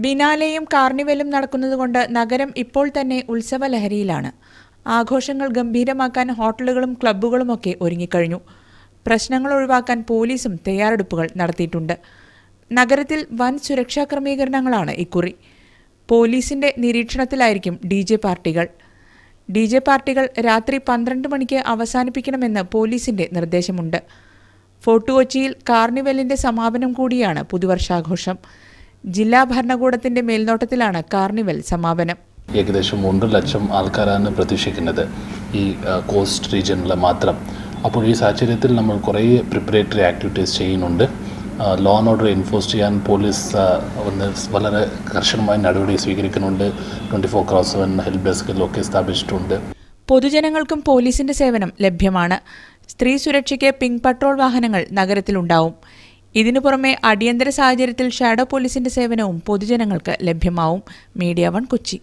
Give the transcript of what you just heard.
ബിനാലെയും കാർണിവലും നടക്കുന്നതുകൊണ്ട് നഗരം ഇപ്പോൾ തന്നെ ഉത്സവലഹരിയിലാണ്. ആഘോഷങ്ങൾ ഗംഭീരമാക്കാൻ ഹോട്ടലുകളും ക്ലബ്ബുകളുമൊക്കെ ഒരുങ്ങിക്കഴിഞ്ഞു. പ്രശ്നങ്ങൾ ഒഴിവാക്കാൻ പോലീസും തയ്യാറെടുപ്പുകൾ നടത്തിയിട്ടുണ്ട്. നഗരത്തിൽ വൻ സുരക്ഷാ ക്രമീകരണങ്ങളാണ് ഇക്കുറി. പോലീസിന്റെ നിരീക്ഷണത്തിലായിരിക്കും ഡി ജെ പാർട്ടികൾ രാത്രി 12 മണിക്ക് അവസാനിപ്പിക്കണമെന്ന് പോലീസിന്റെ നിർദ്ദേശമുണ്ട്. ഫോർട്ട് കൊച്ചിയിൽ കാർണിവലിന്റെ സമാപനം കൂടിയാണ് പുതുവർഷാഘോഷം. ജില്ലാ ഭരണകൂടത്തിന്റെ മേൽനോട്ടത്തിലാണ് കാർണിവൽ സമാപനം. ഏകദേശം 1 ലക്ഷം ആൾക്കാരാണ് പ്രതീക്ഷിക്കുന്നത് ഈ കോസ്റ്റ് റീജിയനിൽ മാത്രം. അപ്പോൾ ഈ സാഹചര്യത്തിൽ നമ്മൾ കുറേ പ്രിപ്പറേറ്ററി ആക്ടിവിറ്റീസ് ചെയ്യുന്നുണ്ട്. ലോ ആൻഡ് ഓർഡർ എൻഫോഴ്സ് ചെയ്യാൻ പോലീസ് വളരെ കർശനമായ നടപടി സ്വീകരിക്കുന്നുണ്ട്. 24/7 ഹെൽപ്പ് ഡെസ്കിലൊക്കെ സ്ഥാപിച്ചിട്ടുണ്ട്. പൊതുജനങ്ങൾക്കും പോലീസിന്റെ സേവനം ലഭ്യമാണ്. സ്ത്രീ സുരക്ഷയ്ക്ക് പിങ്ക് പട്രോൾ വാഹനങ്ങൾ നഗരത്തിലുണ്ടാവും. ഇതിനു പുറമെ അടിയന്തര സാഹചര്യത്തിൽ ഷാഡോ പോലീസിന്റെ സേവനവും പൊതുജനങ്ങൾക്ക് ലഭ്യമാവും. മീഡിയ 1 കൊച്ചി.